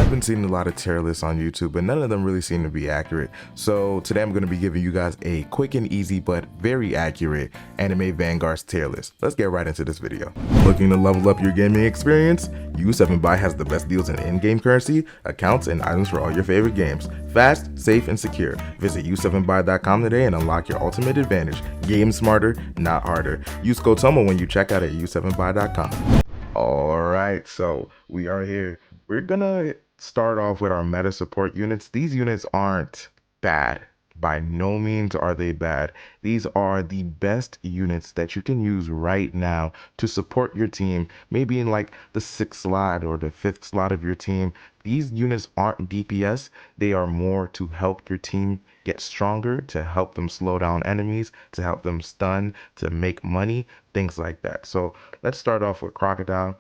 I've been seeing a lot of tier lists on YouTube, but none of them really seem to be accurate. So today I'm going to be giving you guys a quick and easy but very accurate anime Vanguards tier list. Let's get right into this video. Looking to level up your gaming experience? U7Buy has the best deals in in-game currency, accounts, and items for all your favorite games. Fast, safe, and secure. Visit u7buy.com today and unlock your ultimate advantage. Game smarter, not harder. Use code LorTomo when you check out at u7buy.com. Alright, so we are here. We're gonna start off with our meta support units. These units aren't bad. By no means are they bad. These are the best units that you can use right now to support your team, maybe in like the 6th slot or the 5th slot of your team. These units aren't DPS. They are more to help your team get stronger, to help them slow down enemies, to help them stun, to make money, things like that. So let's start off with Crocodile.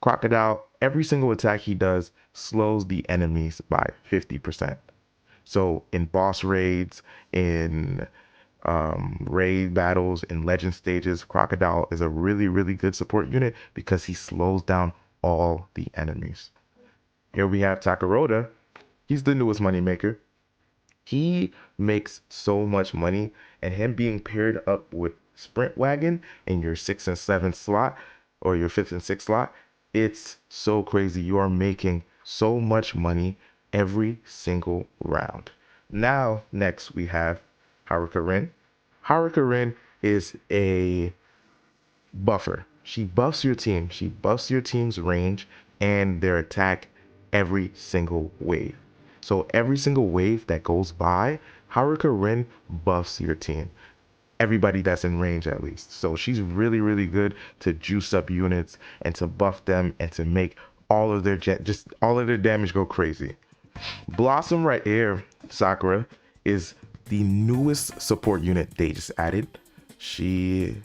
Crocodile, every single attack he does slows the enemies by 50%. So in boss raids, in raid battles, in legend stages, Crocodile is a really, really good support unit because he slows down all the enemies. Here we have Takarota. He's the newest moneymaker. He makes so much money, and him being paired up with Sprint Wagon in your 6th and 7th slot, or your 5th and 6th slot, it's so crazy. You are making so much money every single round. Now, next we have Haruka Rin. Haruka Rin is a buffer. She buffs your team. She buffs your team's range and their attack every single wave. So every single wave that goes by, Haruka Rin buffs your team. Everybody that's in range at least. So she's really, really good to juice up units and to buff them and to make all of their damage go crazy. Blossom right here, Sakura, is the newest support unit they just added. She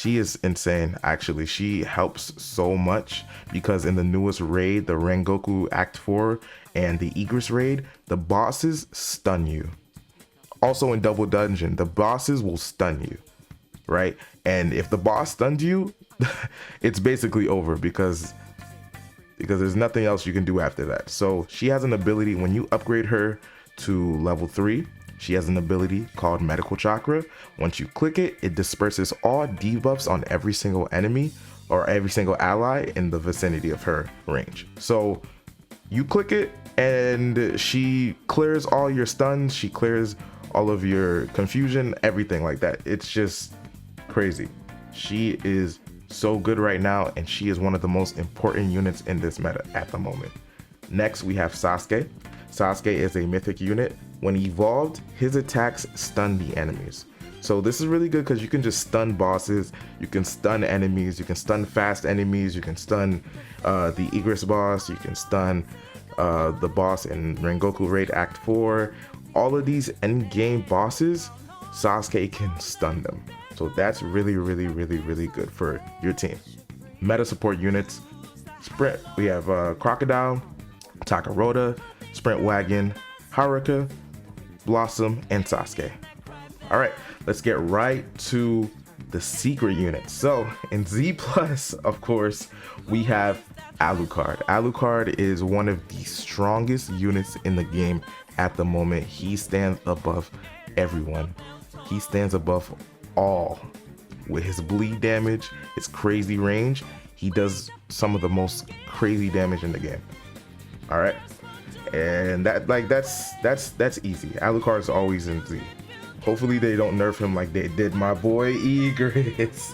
is insane, actually. She helps so much because in the newest raid, the Rengoku Act 4 and the Egress raid, the bosses stun you. Also in Double Dungeon, the bosses will stun you, right? And if the boss stuns you, it's basically over because there's nothing else you can do after that. So she has an ability, when you upgrade her to level 3, she has an ability called Medical Chakra. Once you click it, it disperses all debuffs on every single enemy or every single ally in the vicinity of her range. So you click it and she clears all your stuns, she clears all of your confusion, everything like that. It's just crazy. She is so good right now, and she is one of the most important units in this meta at the moment. Next, we have Sasuke. Sasuke is a mythic unit. When evolved, his attacks stun the enemies. So this is really good because you can just stun bosses, you can stun enemies, you can stun fast enemies, you can stun the Egress boss, you can stun the boss in Rengoku Raid Act 4. All of these end-game bosses, Sasuke can stun them. So that's really, really, really, really good for your team. Meta support units. Sprint, we have Crocodile, Takarota, Sprint Wagon, Haruka, Blossom, and Sasuke. All right, let's get right to the secret units. So in Z+, of course, we have Alucard. Alucard is one of the strongest units in the game at the moment. He stands above everyone. He stands above all. With his bleed damage, his crazy range, he does some of the most crazy damage in the game. All right, and that's easy. Alucard's always in Z. Hopefully they don't nerf him like they did my boy Egress.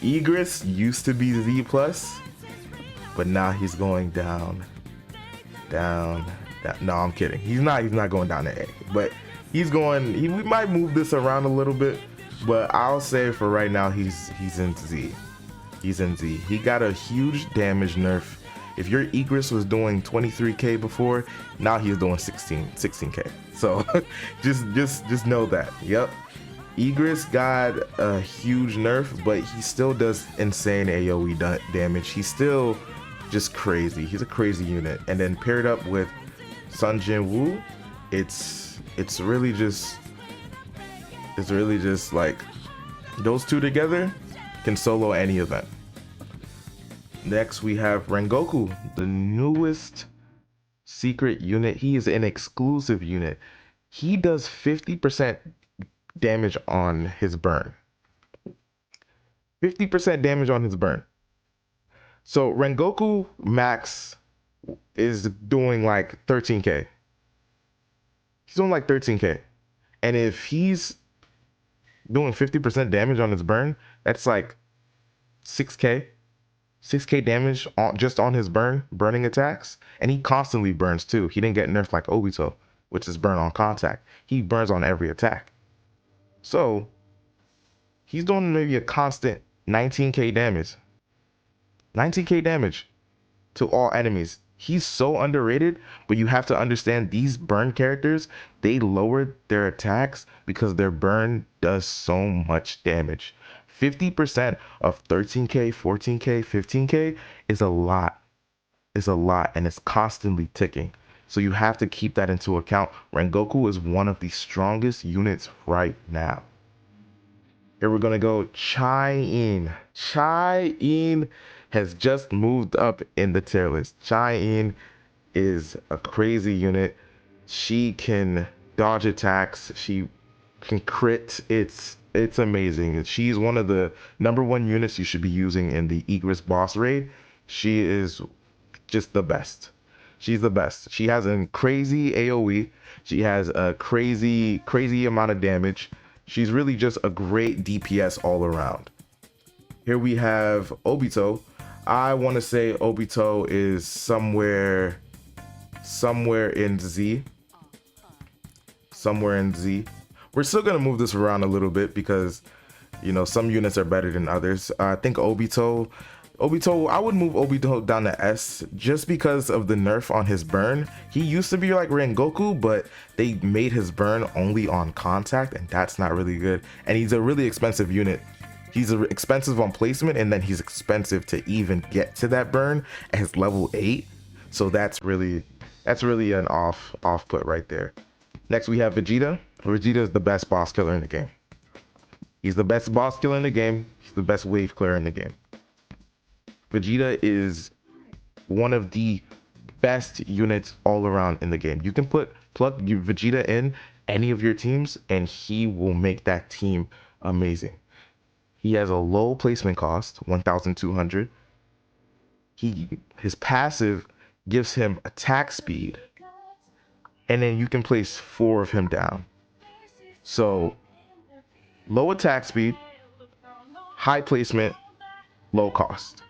Egress used to be Z+, but now he's going down. No, I'm kidding. He's not going down to A, but he's going. We might move this around a little bit, but I'll say for right now he's in Z. He's in Z. He got a huge damage nerf. If your Egress was doing 23k before, now he's doing 16k. So just know that. Yep. Egress got a huge nerf, but he still does insane AoE damage. He's still just crazy. He's a crazy unit. And then paired up with Sun Jin Woo, it's really just like those two together can solo any event. Next, we have Rengoku, the newest secret unit. He is an exclusive unit. He does 50% damage on his burn. 50% damage on his burn. So Rengoku max is doing like 13k. He's doing like 13k. And if he's doing 50% damage on his burn, that's like 6k. 6k damage just on his burning attacks. And he constantly burns too. He didn't get nerfed like Obito, which is burn on contact. He burns on every attack. So he's doing maybe a constant 19k damage. 19k damage to all enemies. He's so underrated, but you have to understand these burn characters, they lowered their attacks because their burn does so much damage. 50% of 13k, 14k, 15k is a lot. Is a lot, and it's constantly ticking. So you have to keep that into account. Rengoku is one of the strongest units right now. Here we're gonna go Chai-In. Chai-In has just moved up in the tier list. Chai-In is a crazy unit. She can dodge attacks. She can crit. It's amazing. She's one of the #1 units you should be using in the Egress boss raid. She is just the best. She's the best. She has a crazy AoE. She has a crazy amount of damage. She's really just a great DPS all around. Here we have Obito. I want to say Obito is somewhere in Z. Somewhere in Z. We're still going to move this around a little bit because, you know, some units are better than others. I think Obito, I would move Obito down to S just because of the nerf on his burn. He used to be like Rengoku, but they made his burn only on contact, and that's not really good. And he's a really expensive unit. He's expensive on placement, and then he's expensive to even get to that burn at his level 8. So that's really an off put right there. Next we have Vegeta. Vegeta is the best boss killer in the game. He's the best boss killer in the game. He's the best wave clearer in the game. Vegeta is one of the best units all around in the game. You can plug your Vegeta in any of your teams and he will make that team amazing. He has a low placement cost, 1,200. His passive gives him attack speed, and then you can place 4 of him down. So low attack speed, high placement, low cost.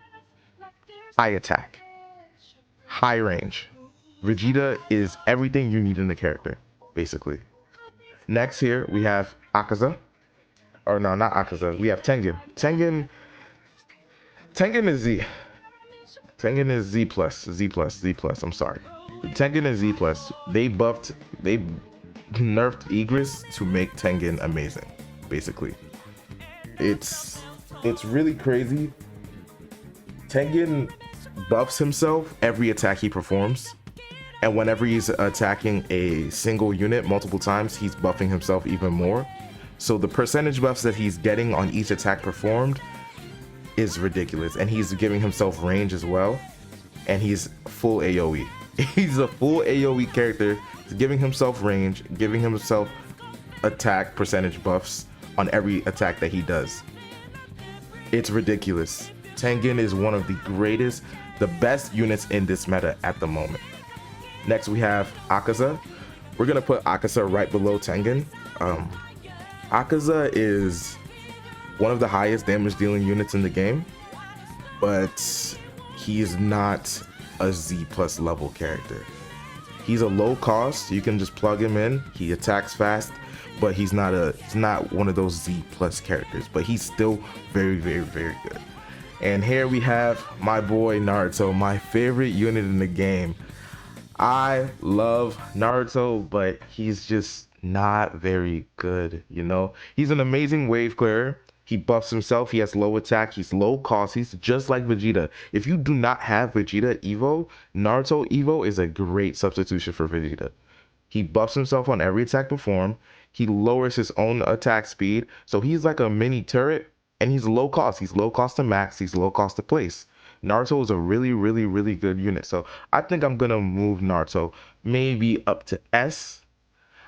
High attack, high range. Vegeta is everything you need in the character, basically. Next here we have Akaza. Or no, not Akaza. We have Tengen. Tengen is Z. Tengen is Z plus. I'm sorry. Tengen is Z plus. They nerfed Egress to make Tengen amazing, basically. It's really crazy. Tengen buffs himself every attack he performs, and whenever he's attacking a single unit multiple times, he's buffing himself even more. So the percentage buffs that he's getting on each attack performed is ridiculous, and he's giving himself range as well, and he's full AoE. He's a full AoE character. He's giving himself range, giving himself attack percentage buffs on every attack that he does. It's ridiculous. Tengen is one of the greatest, the best units in this meta at the moment. Next we have Akaza. We're gonna put Akaza right below Tengen. Akaza is one of the highest damage dealing units in the game, but he is not a Z plus level character. He's a low cost. You can just plug him in. He attacks fast, but he's not one of those Z plus characters, but he's still very good. And here we have my boy Naruto, my favorite unit in the game. I love Naruto, but he's just not very good, you know? He's an amazing wave clearer. He buffs himself. He has low attack. He's low cost. He's just like Vegeta. If you do not have Vegeta Evo, Naruto Evo is a great substitution for Vegeta. He buffs himself on every attack performed. He lowers his own attack speed. So he's like a mini turret, and he's low cost. He's low cost to max. He's low cost to place. Naruto is a really good unit. So I think I'm gonna move Naruto maybe up to S.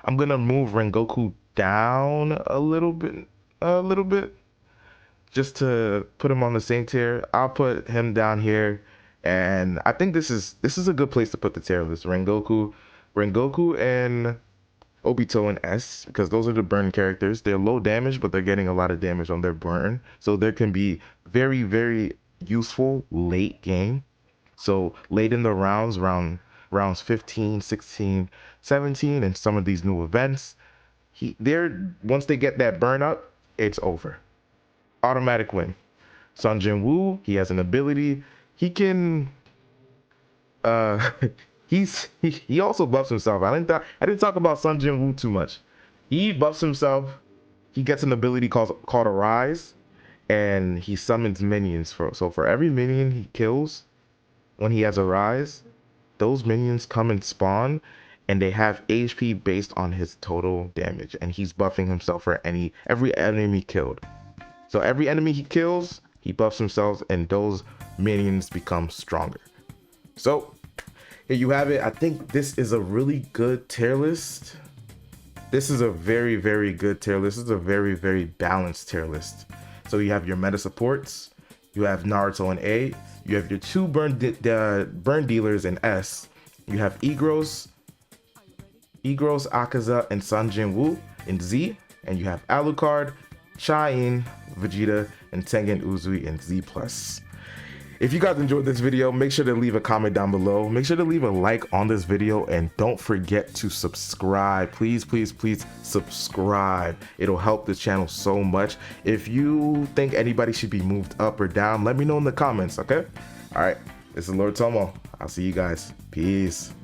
I'm gonna move Rengoku down a little bit, just to put him on the same tier. I'll put him down here, and I think this is a good place to put the tier list. Rengoku and Obito and S, because those are the burn characters. They're low damage, but they're getting a lot of damage on their burn, so there can be very useful late game. So late in the rounds 15, 16, 17, and some of these new events, they're once they get that burn up, it's over. Automatic win. Sun Jin Woo, he has an ability. He can uh he also buffs himself. I didn't talk about Sun Jin Woo too much. He buffs himself. He gets an ability called Arise, and he summons minions for every minion he kills when he has Arise, those minions come and spawn, and they have HP based on his total damage, and he's buffing himself for every enemy killed. So every enemy he kills, he buffs himself, and those minions become stronger. So here you have it. I think this is a really good tier list. This is a very good tier list. This is a very balanced tier list. So you have your meta supports, you have Naruto in A, you have your two burn dealers in S, you have Igros, Akaza, and Sun Jin Woo in Z, and you have Alucard, Chai-In, Vegeta, and Tengen Uzui in Z+. If you guys enjoyed this video, make sure to leave a comment down below. Make sure to leave a like on this video, and don't forget to subscribe. Please subscribe. It'll help the channel so much. If you think anybody should be moved up or down, let me know in the comments, okay? All right, this is LorTomo. I'll see you guys. Peace.